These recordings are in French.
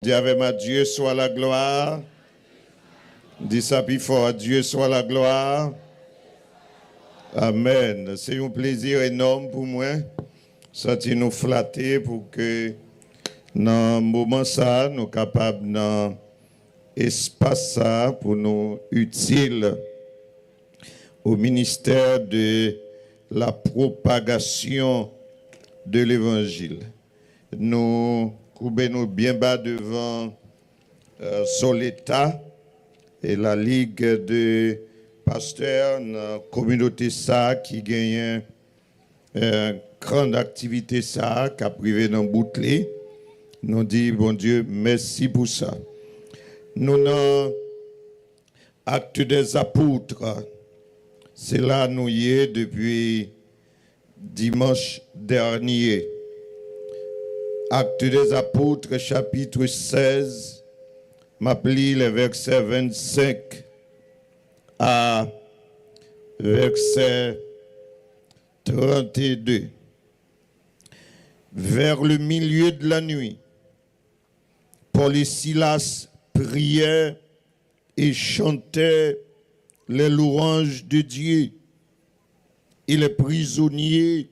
Dis avec moi, Dieu soit la gloire. Dis ça plus fort, Dieu soit la gloire. Amen. C'est un plaisir énorme pour moi. Sentir nous flatter pour que dans un moment ça, nous sommes capables dans espace ça pour nous utile au ministère de la propagation de l'évangile. Nous courbons bien bas devant Soleta et la Ligue de pasteurs dans la communauté ça qui gagne une grande activité ça qui a privé dans Boutelé. Nous disons, bon Dieu, merci pour ça. Nous dans Actes des Apôtres, c'est là nous y est depuis dimanche dernier. Actes des Apôtres, chapitre 16, m'appelez les versets 25 à verset 32. Vers le milieu de la nuit, Paul et Silas priaient et chantaient les louanges de Dieu. Et les prisonniers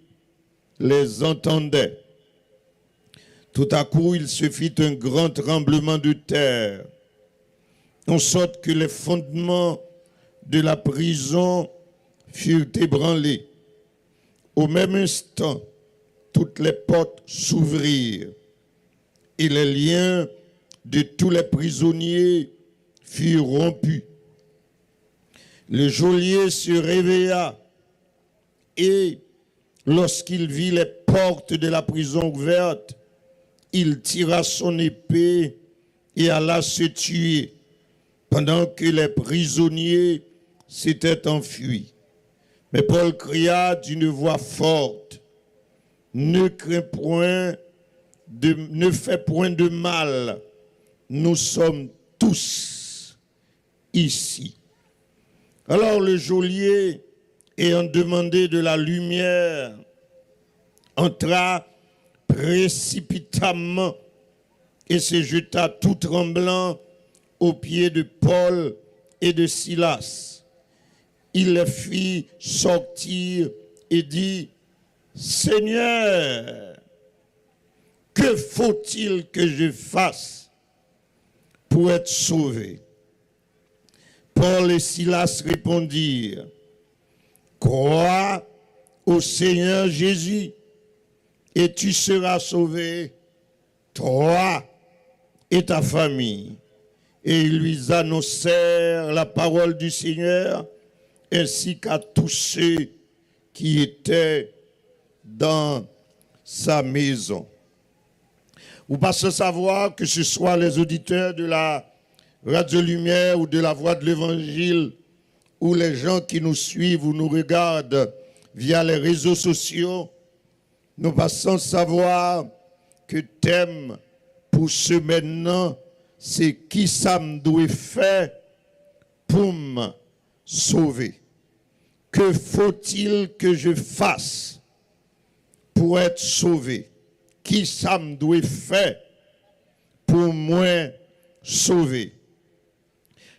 les entendaient. Tout à coup, il se fit un grand tremblement de terre, en sorte que les fondements de la prison furent ébranlés. Au même instant, toutes les portes s'ouvrirent et les liens de tous les prisonniers furent rompus. Le geôlier se réveilla et, lorsqu'il vit les portes de la prison ouvertes, il tira son épée et alla se tuer pendant que les prisonniers s'étaient enfuis. Mais Paul cria d'une voix forte, ne fais point de mal, nous sommes tous ici. Alors le geôlier, ayant demandé de la lumière, entra précipitamment et se jeta tout tremblant aux pieds de Paul et de Silas. Il les fit sortir et dit, Seigneur, que faut-il que je fasse pour être sauvé? Paul et Silas répondirent, crois au Seigneur Jésus et tu seras sauvé, toi et ta famille. Et ils lui annoncèrent la parole du Seigneur ainsi qu'à tous ceux qui étaient dans sa maison. Vous passez savoir que ce soit les auditeurs de la Radio Lumière ou de la Voix de l'Évangile ou les gens qui nous suivent ou nous regardent via les réseaux sociaux, nous passons savoir que thème pour ce maintenant, c'est qui ça me doit faire pour me sauver. Que faut-il que je fasse pour être sauvé? Qui ça me doit faire pour moi sauver?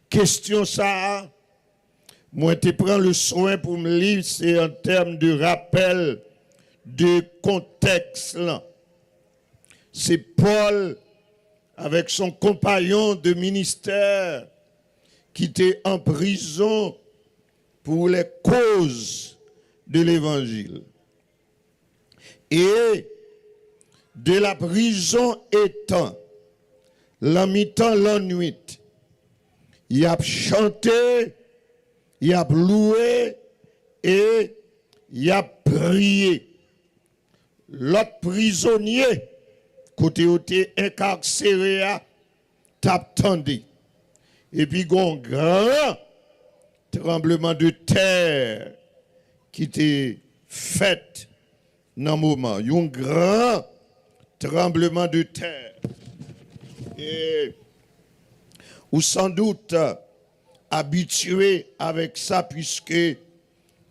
Question ça, moi je prends le soin pour me lire, c'est en termes de rappel de contexte là. C'est Paul avec son compagnon de ministère qui était en prison pour les causes de l'évangile. Et de la prison étant, la mi-temps, la nuit, il a chanté, il a loué et il a prié. L'autre prisonnier, côté où t'es incarcéré, t'attendait. Et puis, il y a un grand tremblement de terre qui était fait dans le moment. Il y a un grand tremblement de terre. Et ou sans doute habitué avec ça, puisque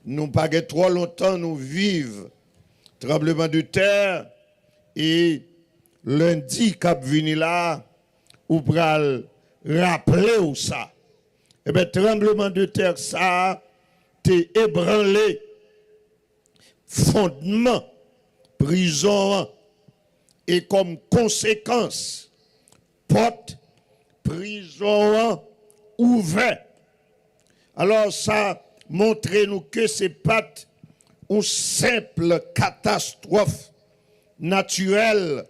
nous pas trop longtemps nous vivons tremblement de terre et lundi cap venu là ou pral rappeler ou ça. Eh bien, tremblement de terre, ça, t'es ébranlé. Fondement, prison, et comme conséquence, porte, prison, ouvert. Alors, ça montre nous que ce n'est pas une simple catastrophe naturelle,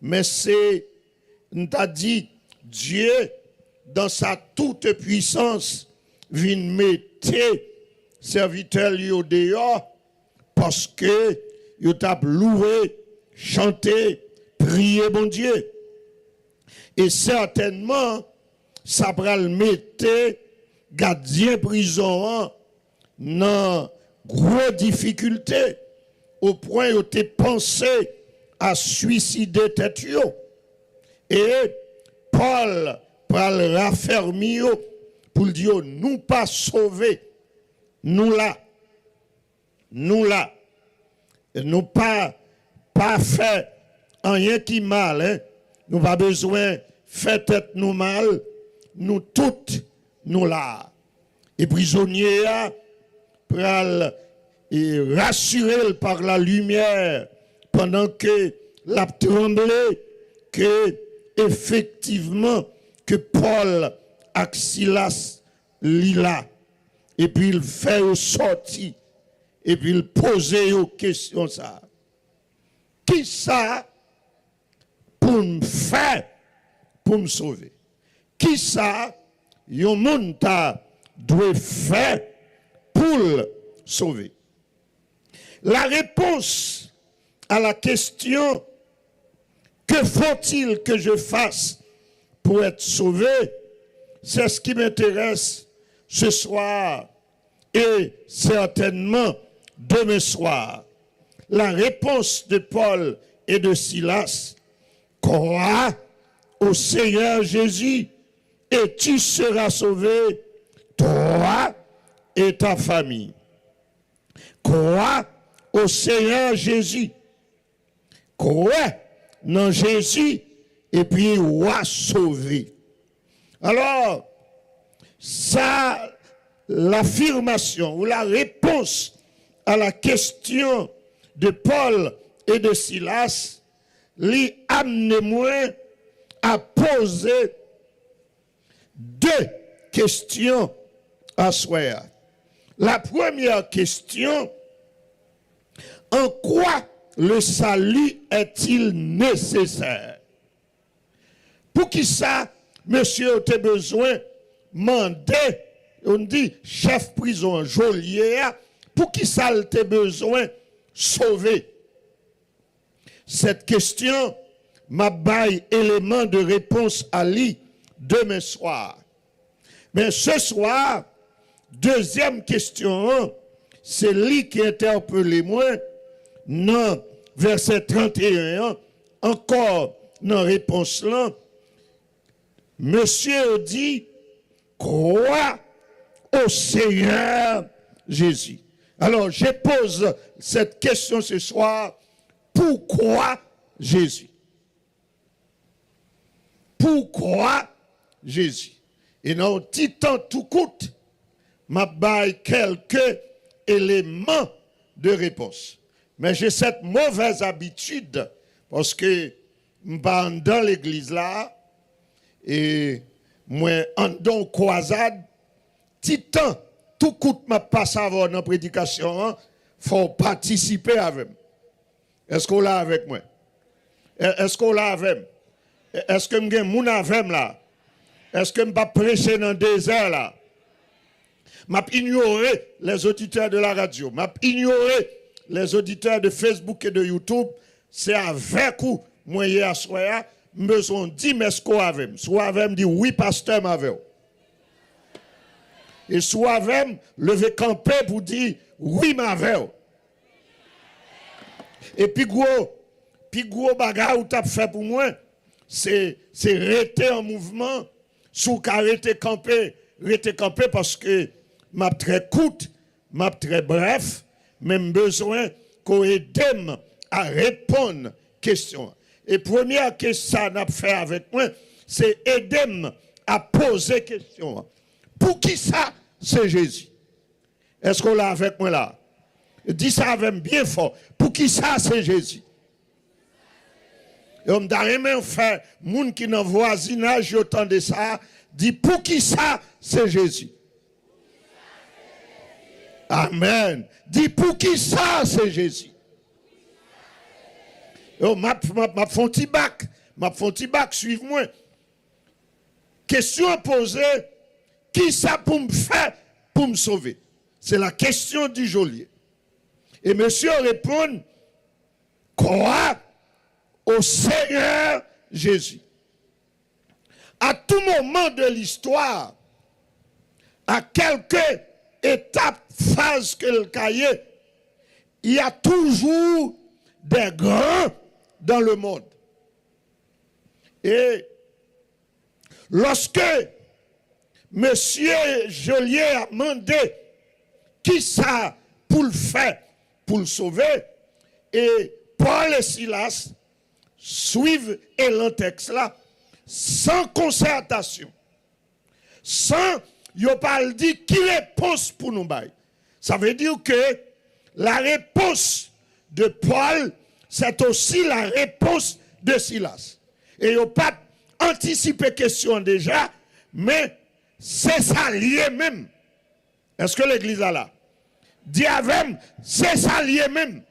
mais c'est, on t'a dit, Dieu, dans sa toute puissance, vient mettre serviteur au dehors parce que il t'a loué, chanté, prié bon Dieu. Et certainement, ça va le mettre gardien prison dans gros difficultés au point où tu pensé à suicider tête yo. Et Paul le raffermi pour dire nous pas sauvés, nous là, nous pas fait rien qui mal, hein? Nous pas besoin faire tête nous mal, nous toutes nous là. Et prisonniers pral rassurer par la lumière pendant que la tremblé que effectivement que Paul et Silas lila et puis il fait sortir et puis il pose aux questions ça. Qui ça pour me faire pour me sauver? Qui ça yon moun ta doit faire pour le sauver? La réponse à la question que faut-il que je fasse pour être sauvé, c'est ce qui m'intéresse ce soir et certainement demain soir. La réponse de Paul et de Silas: crois au Seigneur Jésus et tu seras sauvé, toi et ta famille. Crois au Seigneur Jésus. Crois dans Jésus et puis wa sauvé. Alors, ça, l'affirmation ou la réponse à la question de Paul et de Silas lui amène moi à poser deux questions à soi. La première question: en quoi le salut est-il nécessaire? Pour qui ça, monsieur, tu as besoin de demander, on dit chef prison geôlier, pour qui ça tu as besoin de sauver? Cette question m'a bail élément de réponse à lui demain soir. Mais ce soir, deuxième question, c'est lui qui interpelle moi. Non, verset 31, encore dans réponse là, monsieur dit, crois au Seigneur Jésus. Alors, je pose cette question ce soir: pourquoi Jésus? Pourquoi Jésus? Et dans un petit temps tout coûte, m'a baille quelques éléments de réponse. Mais j'ai cette mauvaise habitude, parce que je suis dans l'église là, et moi, en don croisade, petit temps, tout coûte m'a passe avant dans la prédication, il faut participer avec moi. Est-ce qu'on l'a avec moi? Est-ce qu'on l'a avec moi? Est-ce que je suis mon avec là? Est-ce que je ne pas prêcher dans le désert là? Je ignoré les auditeurs de la radio. Je ignoré les auditeurs de Facebook et de YouTube. C'est avec vous, moi, hier soir, je besoin de 10 mesco avec. Soit avec me dit oui, pasteur, m'avait. Et soit avec lever camper pour dire oui, m'avait. Et puis gros bagarre ou t'as fait pour moi, c'est rester en mouvement, sous arrêter camper parce que m'a très courte, m'a très bref, même besoin qu'on aide à répondre aux questions. Et première question que ça n'a fait avec moi, c'est aider à poser question. Pour qui ça, c'est Jésus? Est-ce qu'on l'a avec moi là? Dis ça avec bien fort. Pour qui ça, c'est Jésus? Et on m'a même fait, moun qui dans voisinage, autant de ça, dit pour qui ça, c'est Jésus. Amen. Dis pour qui ça, c'est Jésus. Oh, m'a fait un petit bac, suive-moi. Question posée, qui ça pour me faire, pour me sauver? C'est la question du geôlier. Et monsieur répond, crois au Seigneur Jésus. À tout moment de l'histoire, à quelques étapes, phases que le cahier, il y a toujours des grands dans le monde. Et lorsque monsieur Geôlier a demandé qui ça pour le faire, pour le sauver, et Paul et Silas suivent le texte là, sans concertation, sans, yo pas dit qui réponse pour nous bailler. Ça veut dire que la réponse de Paul, c'est aussi la réponse de Silas. Et yo pas anticipé question déjà, mais c'est ça lié même. Est-ce que l'église a là? Dis avec, c'est ça lié même.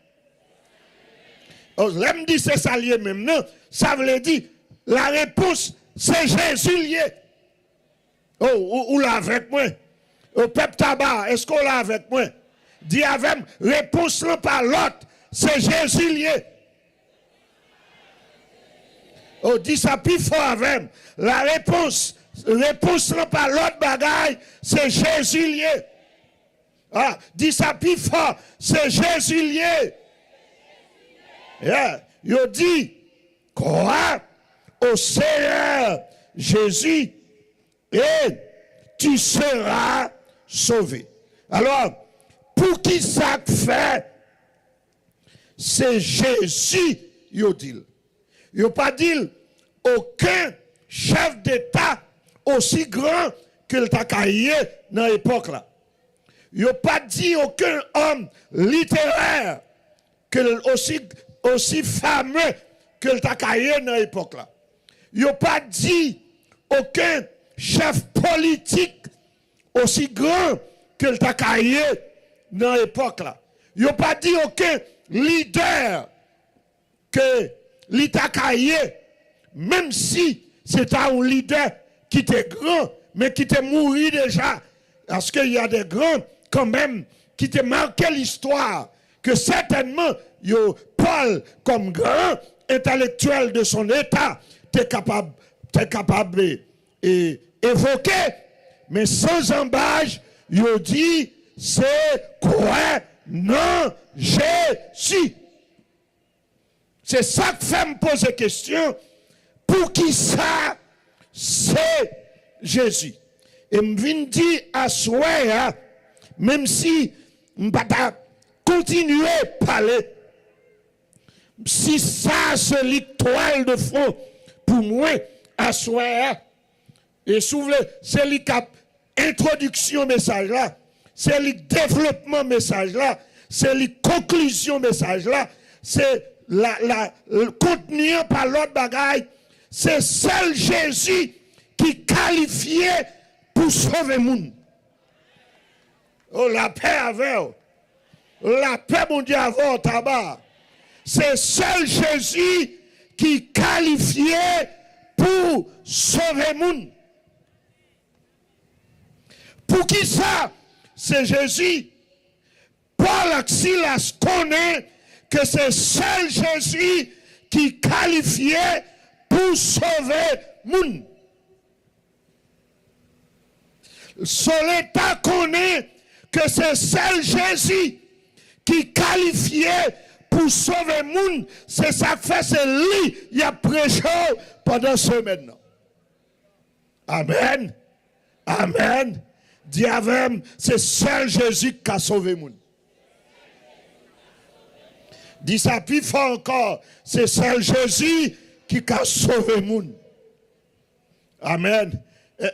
L'aime dit c'est ça lié même. Non, ça veut dire la réponse c'est Jésus lié. Oh, ou là avec moi? Au peuple tabac, est-ce qu'on l'a avec moi? Dis avec, réponse là par l'autre, c'est Jésus lié. Oh, dis ça plus fort avec. La réponse là par l'autre bagaille, c'est Jésus lié. Ah, dis ça plus fort, c'est Jésus lié. Yeah. Il dit, crois au Seigneur Jésus et tu seras sauvé. Alors, pour qui ça fait? C'est Jésus, il dit. Il n'a pas dit aucun chef d'État aussi grand que le Takaïe dans l'époque là. Il n'a pas dit aucun homme littéraire aussi fameux que le Takaïe dans l'époque là. Il n'a pas dit aucun chef politique aussi grand que le Takaïe dans l'époque là. Il n'a pas dit aucun leader que l'Itakaïe, même si c'était un leader qui était grand, mais qui était mort déjà. Parce qu'il y a des grands, quand même, qui te marqué l'histoire, que certainement, Paul, comme grand intellectuel de son état, t'es capable d'évoquer, mais sans embâche, il dit, c'est quoi? Non, Jésus. C'est ça que fait me poser question. Pour qui ça, c'est Jésus. Et me viens dire à soi, même si je ne vais pas continuer à parler, si ça c'est l'étoile de fond pour moi, à soi, et souvent c'est l'introduction message là, c'est le développement message là, c'est la conclusion message là, c'est le contenu par l'autre bagaille, c'est seul Jésus qui qualifiait pour sauver le monde. Oh, la paix avec vous. La paix, mon Dieu, avec au tabac. C'est seul Jésus qui qualifiait pour sauver le monde. Pour qui ça? C'est Jésus. Paul et Silas connaît que c'est seul Jésus qui qualifiait pour sauver le monde. L'État connaît que c'est seul Jésus qui qualifiait pour sauver le monde. C'est ça que fait, c'est lui qui a prêché pendant ce semaine. Amen. Amen. Dis avec, c'est seul Jésus qui a sauvé le monde. Dis ça plus fort encore, c'est seul Jésus qui a sauvé le monde. Amen.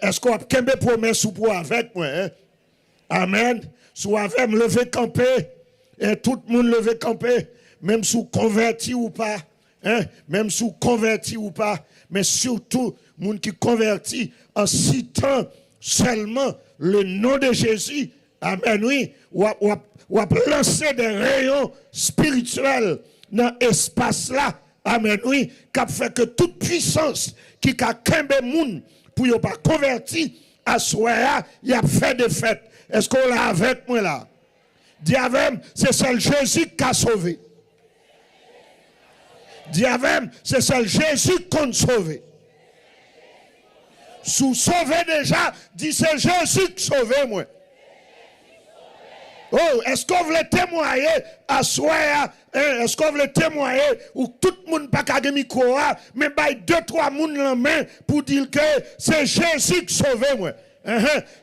Est-ce qu'on a qu'un promesse ou pour avec moi? Hein? Amen. Soit avec me lever camper. Et tout le monde lever camper. Même sous converti ou pas. Hein? Même sous converti ou pas. Mais surtout, monde qui converti en citant seulement le nom de Jésus. Amen. Oui. Ou a lancer des rayons spirituels dans l'espace là. Amen. Oui. Qui fait que toute puissance qui a kembe moun pour ne pas convertir à soi, il a fait des fêtes. Est-ce qu'on l'a avec moi là? Diavème, c'est seul Jésus qui a sauvé. Diavème, c'est seul Jésus qu'on a sauvé. Sous sauvé déjà, dit c'est Jésus qui a sauvé moi. Oh, est-ce qu'on veut témoigner à soi? Est-ce qu'on veut témoigner ou tout le monde pas qu'à micro, mais by 2-3 moun la main pour dire que c'est Jésus qui sauve moi.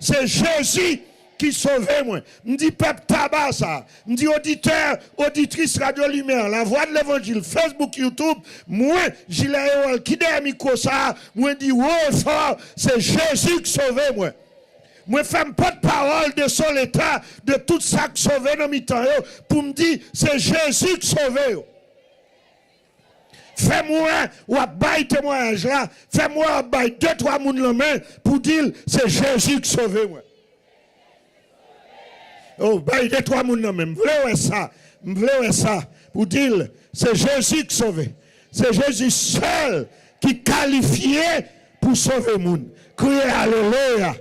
C'est Jésus qui sauve moi. Me dit peuple tabac ça. Me dit auditeur, auditrice Radio Lumière, la voix de l'évangile, Facebook, YouTube, moi, Gilaël qui derrière micro ça, moi dit oh fort, c'est Jésus qui sauve moi. Moi, je ne fais pas de parole de son état, de tout ça qui sauve dans mes temps, pour me dire, c'est Jésus qui sauve. Fais-moi, ou à bailler témoignage là, fais-moi à bailler 2-3 moun la main pour dire, c'est Jésus qui sauve. Oh, bailler 2-3 moun la main, je veux ça, pour dire, c'est Jésus qui sauve. C'est Jésus seul qui est qualifié pour sauver le monde. Criez Alléluia.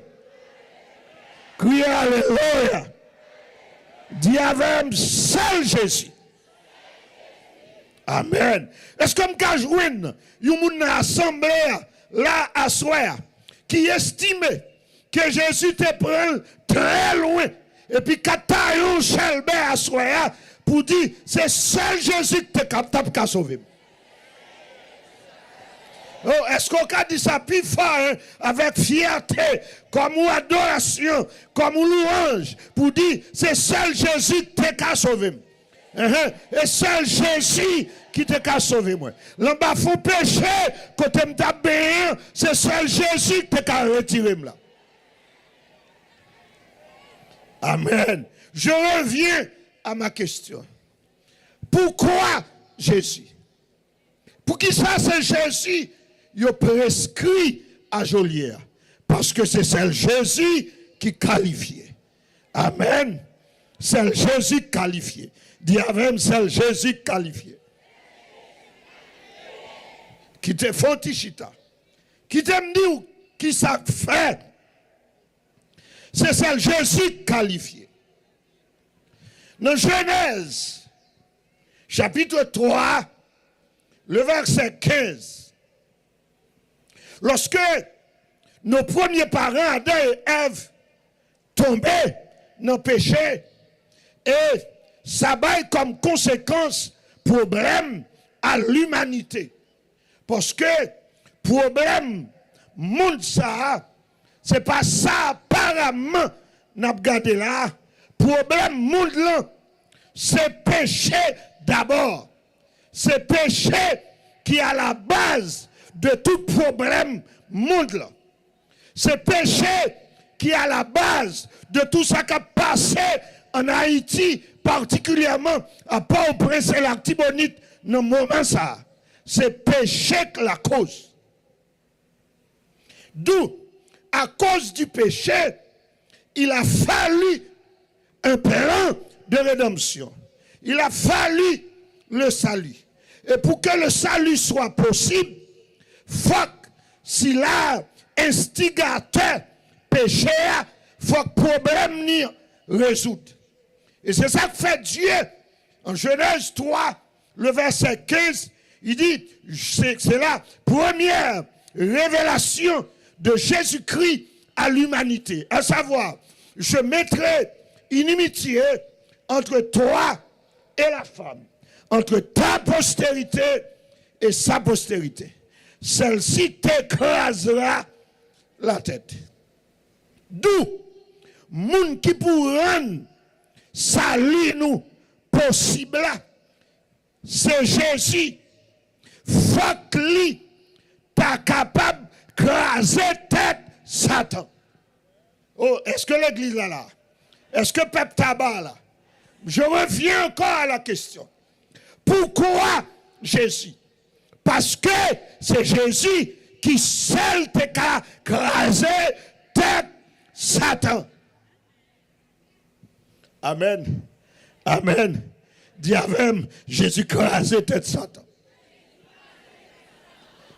Criez Alléluia. Diavème, seul Jésus. Amen. Est-ce que je joue une assemblée là à soir qui estime que Jésus te prend très loin et puis quand tu as un chelbe à soir pour dire c'est seul Jésus qui te capable de sauver. Oh, est-ce qu'on a dit ça plus fort hein, avec fierté, comme une adoration, comme une louange, pour dire c'est seul Jésus qui t'a sauvé. Et seul Jésus qui t'a sauvé. Là-bas, il faut pécher, quand tu m'as béni, c'est seul Jésus qui t'a retiré. Là. Amen. Je reviens à ma question. Pourquoi Jésus? Pour qui ça c'est Jésus? Il prescrit à Jolière. Parce que c'est celle Jésus qui qualifié. Amen. C'est Jésus qualifié. Diavème, c'est Jésus qualifié. Qui te font tichita. Qui te me dit qui ça fait. C'est celle Jésus qualifié. Dans Genèse, chapitre 3, le verset 15. Lorsque nos premiers parents, Adam et Ève, tombaient dans le péché, et ça a comme conséquence problème à l'humanité. Parce que problème, monde ça, c'est pas ça apparemment, n'a regardé là. Problème, monde là, c'est péché d'abord. C'est péché qui est à la base de tout problème monde là. C'est péché qui est à la base de tout ça qui a passé en Haïti, particulièrement à Port-au-Prince et l'Artibonite, dans le moment ça. C'est péché que la cause. D'où, à cause du péché, il a fallu un plan de rédemption. Il a fallu le salut. Et pour que le salut soit possible, faut que si là, instigateur, péché, faut que le problème n'y résoudre. Et c'est ça que fait Dieu. En Genèse 3, le verset 15, il dit, c'est la première révélation de Jésus-Christ à l'humanité. À savoir, je mettrai inimitié entre toi et la femme, entre ta postérité et sa postérité. Celle-ci t'écrasera la tête. D'où, moun qui pour rendre salut nous possible, c'est Jésus. Faut que lui pas capable crasé tête Satan. Oh, est-ce que l'église là? Est-ce que peuple tabac là? Je reviens encore à la question. Pourquoi Jésus? Parce que c'est Jésus qui seul te crasé tête Satan. Amen. Amen. Dis avec Jésus crasé tête Satan.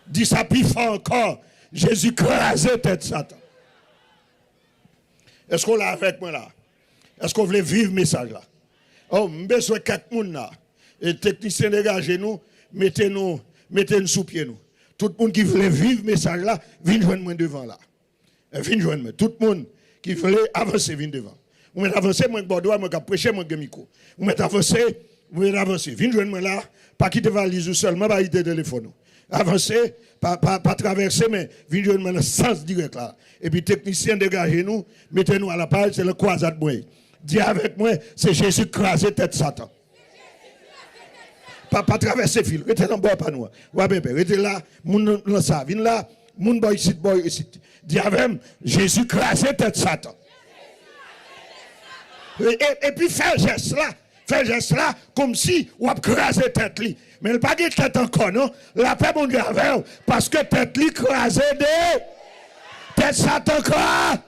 Dis ça plus fort encore. Jésus crasé tête Satan. Est-ce qu'on l'a avec moi là? Est-ce qu'on voulait vivre le message là? Oh, je besoin quelques monde là. Et techniciens dégagez nous, mettez-nous sous pied nous. Tout le monde qui voulait vivre le message là, viens joindre moi devant là. Viens joindre moi. Tout le monde qui voulait avancer, viens devant. Vous mettez avancer, moi Bordeaux, moi prêcher, moi micro. Vous mettez avancer, viens joindre moi là, pas quitter valise ou seulement pas quitter téléphone. Avancer, pas traverser, mais viens joindre moi dans le sens direct là. Et puis technicien dégagez nous, mettez-nous à la page, c'est le croisade moi. Dis avec moi, c'est Jésus crasé tête Satan. Pas traverser fil, restez dans le bord pas nous. Ouais bébé, restez là, moun dans ça, viens là, moun boy ici. Dis avec moi, Jésus crasé tête Satan. Et puis faire geste là, comme si on a crasé tête li. Mais il pas de tête encore, non? La paix mon Dieu avec, parce que tête li crasé de tête Satan quoi?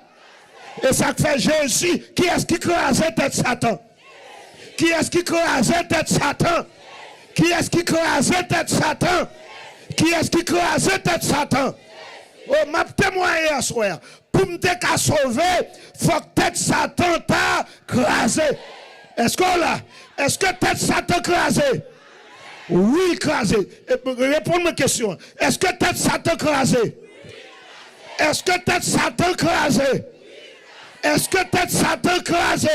Et ça fait Jésus. Qui est-ce qui crasait tête Satan? Qui est-ce qui crasait tête Satan? Qui est-ce qui crasait tête Satan? Qui est-ce qui crasait tête Satan? Oh, m'a témoigné à soir. Pour me sauver, faut que tête Satan t'a crasé. Est-ce qu'on l'a? Est-ce que tête Satan crasé? Oui, crasé. Réponds-moi une question. Est-ce que tête Satan crasé? Est-ce que tête Satan crasé? Est-ce que tête Satan crasé?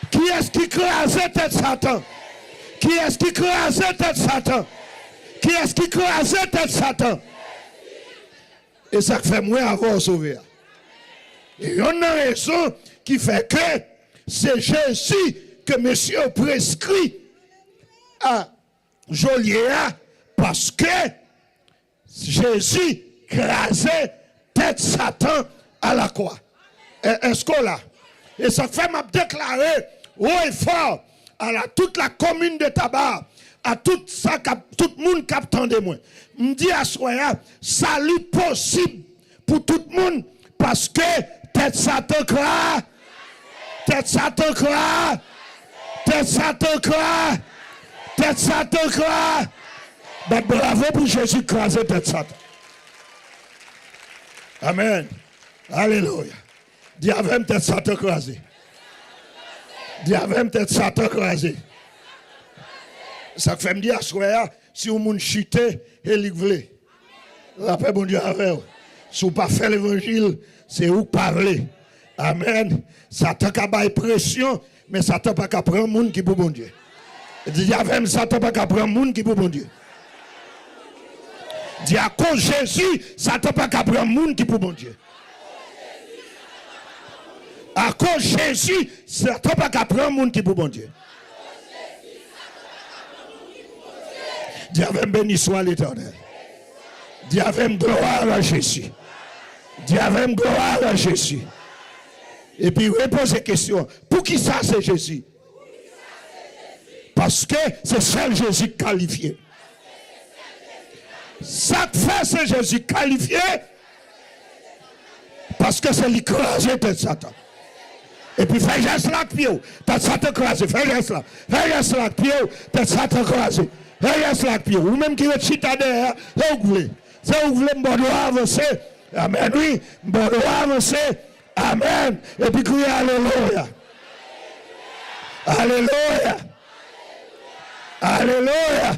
Qui est-ce qui crasait tête Satan? Qui est-ce qui crasait tête Satan? Qui est-ce qui crasait tête Satan? Et ça fait moins avoir sauvé. Et il y a une raison qui fait que c'est Jésus que monsieur prescrit à Joliet parce que Jésus crasait tête Satan à la croix. Est-ce qu'on l'a? Et ça fait m'a déclarer haut et fort à toute la commune de Tabar, à tout le monde qui attend de moi. Je dis à Soya, salut possible pour tout le monde parce que tête Satan croit, tête Satan croit, tête Satan croit, tête Satan croit. Ben, bravo pour Jésus craser tête Satan. Amen. Alléluia. Dis avec tête Satan crasé. Dis avec tête Satan crasé. Ça fait me dire à Soya, si vous monde chuté et livrer. La paix bon Dieu avec vous. Si vous pas fait l'évangile, c'est où parler. Amen. Satan n'a pas pression, mais Satan n'a pas prendre monde qui pour bon Dieu. Dis avec Satan n'a pas prendre monde qui pour bon Dieu. Dis à cause Jésus, Satan n'a pas prendre monde qui pour bon Dieu. À cause Jésus, Satan n'a pas prendre monde qui pour bon Dieu. Dis avec béni soit l'Éternel. Dis avec gloire à Jésus. Dis avec gloire à Jésus. Et puis repose la question. Pour qui ça c'est Jésus? Parce que c'est seul Jésus qualifié. Ça fait c'est Jésus qualifié. Parce que c'est l'écrasé de Satan. Et puis fais geste là pied. T'as Satan crasé. Fais geste là. Fais geste là pied. T'as Satan crasé. Ou même qui est chita derrière, c'est où vous voulez. C'est où vous voulez, m'bodo avancer. Amen, oui, m'bodo avancer. Amen. Et puis crier Alléluia. Alléluia. Alléluia.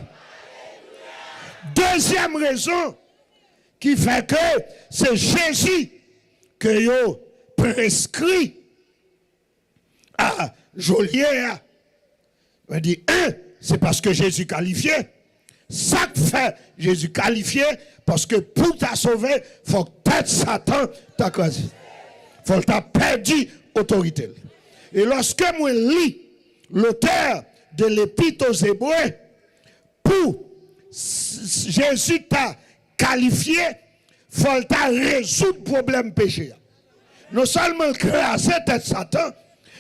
Deuxième raison qui fait que c'est Jésus que yo prescrit à Joliet. On dit, c'est parce que Jésus qualifié. Ça fait Jésus qualifié parce que pour t'a sauvé, il faut que tête Satan t'a crasé. Il faut que t'a perdu autorité. Et lorsque moi lis l'auteur de l'Épître aux Hébreux, pour Jésus t'a qualifié, il faut résoudre le problème péché. Non seulement créer tête Satan,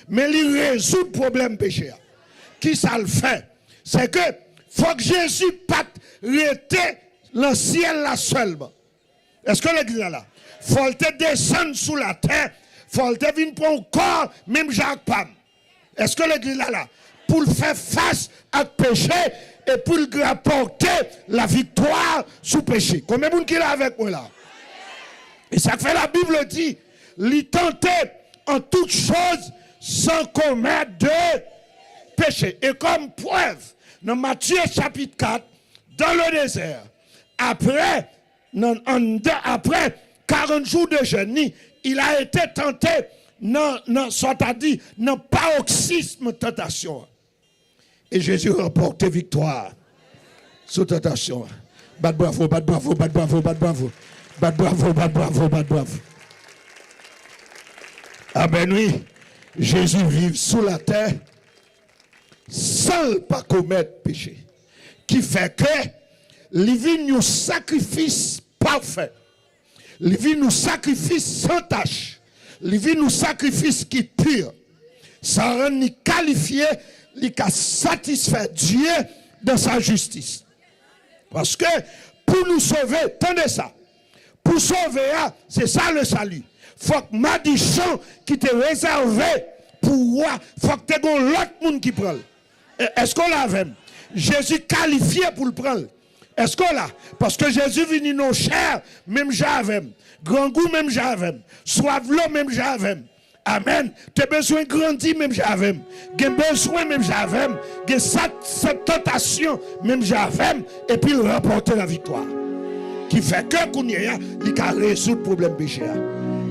mais il résout le problème péché. Qui ça le fait? C'est que faut que Jésus pas rester dans le ciel là seulement. Est-ce que l'église est là? Faut te descendre sous la terre, faut te venir prendre un corps, même Jacques Pam. Est-ce que l'église est là? Pour faire face à péché et pour rapporter la victoire sous péché. Combien de monde qui est là avec moi là? Et ça fait la Bible dit, l'y tenter en toutes choses sans commettre de péché. Et comme preuve, dans Matthieu chapitre 4, dans le désert, après 40 jours de jeûne, il a été tenté dans paroxysme tentation. Et Jésus a remporté victoire sous tentation. Bat bravo, bat bravo, bat bravo, bat bravo. Bat bravo, bat bravo, bat bravo. Ah ben oui, Jésus vit sous la terre sans pas commettre péché. Qui fait que il vit un sacrifice parfait. Il vit un sacrifice sans tâche. Il vit un sacrifice qui est pur. Ça rend ni qualifié, il a satisfait Dieu dans sa justice. Parce que pour nous sauver, attendez ça. Pour sauver, c'est ça le salut. Faut que Madichon qui te réservé pour moi, faut que tu aies l'autre monde qui prend. Est-ce qu'on l'a même? Jésus qualifié pour le prendre. Est-ce qu'on l'a? Parce que Jésus vient nos chers, même j'avais. Grand goût, même j'avais. Soif l'eau, même j'avais. Amen. Tu as besoin de grandir, même j'avais. Tu as besoin, même j'avais. Tu as cette tentation, même j'avais. Et puis il remporter la victoire. Qui fait que Kounia, il a résolu le problème péché.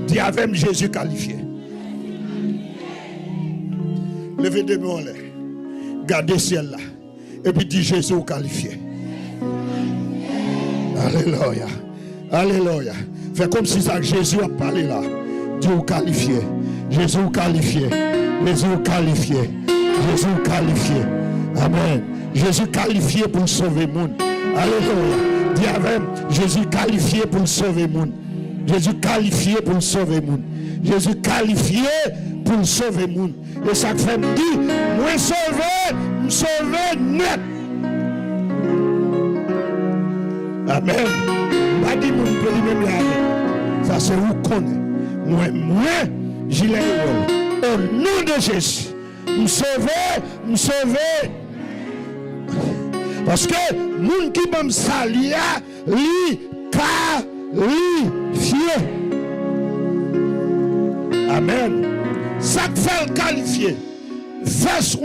Dis avec Jésus qualifié. Levez deux mains en l'air. Gardez le ciel là. Et puis dis Jésus qualifié. Alléluia. Alléluia. Fais comme si ça Jésus a parlé là. Dieu qualifié. Jésus qualifié. Jésus qualifié. Jésus qualifié. Amen. Jésus qualifié pour sauver le monde. Alléluia. Dis avec Jésus qualifié pour sauver le monde. Jésus qualifié pour sauver le monde. Jésus qualifié pour sauver le monde. Et ça fait me dire, moi sauver net. Amen. Pas dit mon pays même là. Ça c'est où connaît. Moi, j'y l'ai au nom de Jésus. Me sauver. Parce que moun qui m'a sali li qualifié. Amen. Ça fait le qualifié. Verse 1,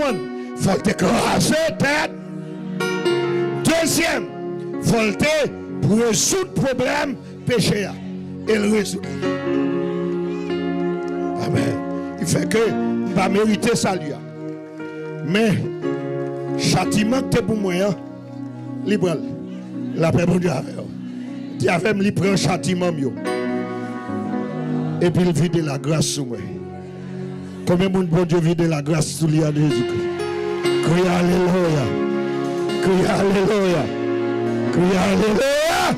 faut t'écraser tête. Deuxième, faut pour résoudre le problème péché. Et le résoudre. Amen. Il fait que je va mériter salut. Mais châtiment que pour moi, libre. La paix bon Dieu avec vous. Dieu avec moi, il prend châtiment mieux. Et puis il vide la grâce sur moi. Combien de bon Dieu vide la grâce sur lui à Jésus-Christ? Crie alléluia. Crie alléluia. Crie alléluia.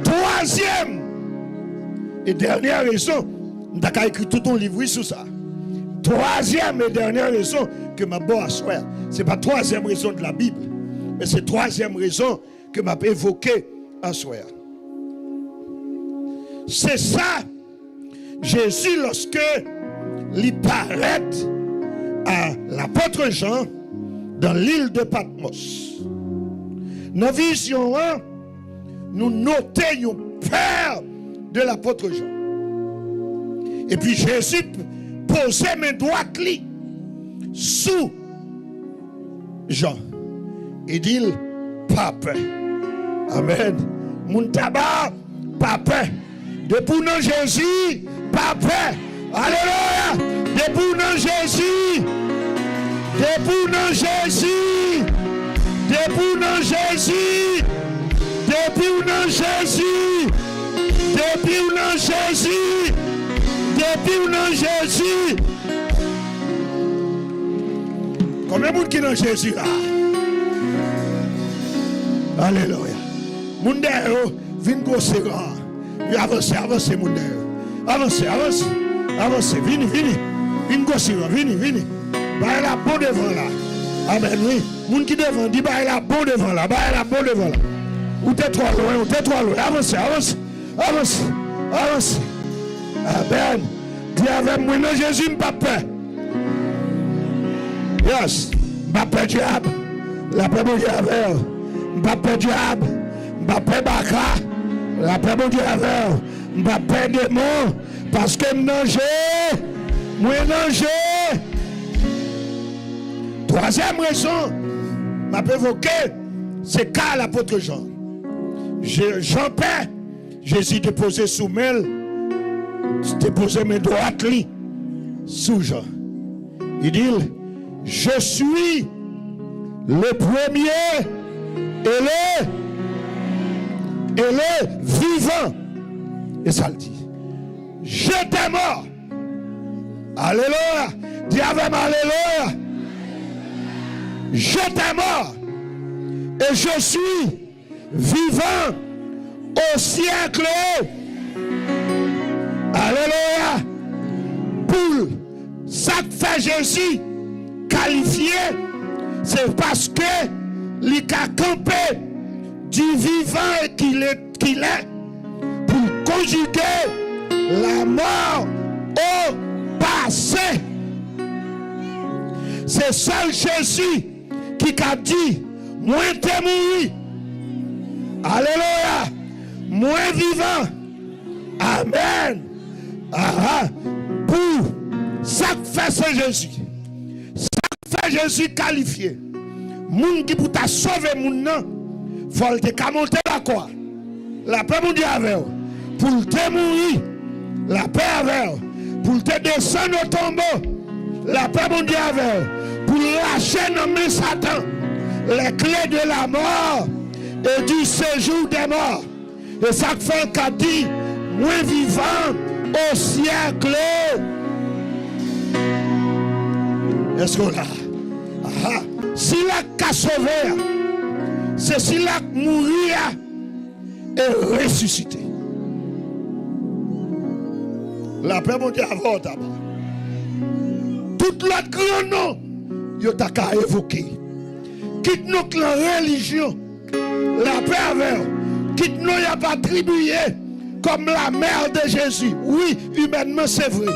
Troisième et dernière raison, je vais écrire tout ton livre sur ça. Troisième et dernière raison que ma bonne à soi, ce n'est pas troisième raison de la Bible, mais c'est troisième raison que m'a évoqué à soi. C'est ça, Jésus, lorsque il paraît à l'apôtre Jean dans l'île de Patmos. Dans la vision 1, nous notons le père de l'apôtre Jean. Et puis Jésus posait mes doigts sous Jean. Il dit, Papa. Amen. Mon tabac, Papa. Depuis non Jésus, Papa. Alléluia. Depuis non Jésus. Depuis non Jésus. Depuis non Jésus. Depuis non Jésus. Depuis non Jésus. Depuis non Jésus. Combien de monde qui est dans Jésus là? Alléluia. Moun derrière, vin grosser grand. Avancez, moun derrière. Avancez, vini. Vin grosser grand, vini. Bah la bon devant là. Amen, oui. Moun qui devant, dit bah la bon devant là. Ou t'es trop loin. Avancez. Amen. Dis avec moi, non, Jésus, m'pas peur. Yes. M'pas peur diable. La paix bon Dieu avec. M'pas peur diable. M'pas peur baka. La paix bon Dieu avec. M'pas peur démon. Parce que m'nanger. Troisième raison, m'a évoqué, c'est qu'à l'apôtre Jean. Jean Père, Jésus déposé sous main, déposé mes droites sous Jean. Il dit, je suis le premier et le vivant. Et ça le dit. Je t'ai mort. Alléluia. Dis avec moi, alléluia. Je t'ai mort. Et je suis vivant au siècle. Alléluia. Pour ça que fait Jésus qualifié, c'est parce que il a campé du vivant et qu'il est pour conjuguer la mort au passé. C'est seul Jésus qui a dit, moi t'es mouru. Alléluia. Moi vivant. Amen. Pour ça que fait c'est Jésus. Ça que fait Jésus qualifié. Moun qui pour t'a sauver moun nan, faut te monter la croix. La paix mon Dieu avec. Pour te mourir, la paix avec. Pour te descendre au tombeau, la paix mon Dieu avec. Pour lâcher dans mes Satan les clés de la mort et du séjour des morts. Et ça fait qu'a dit, moi vivant au siècle. Est-ce qu'on l'a? Si la qu'a sauvé, c'est si la mourir et ressuscité. La paix mon Dieu avant d'abord. Toute l'autre grand nom, yo t'a qu'à évoquer. Quitte nos clans religion, la paix avec, quitte nous y a pas attribué comme la mère de Jésus. Oui, humainement c'est vrai.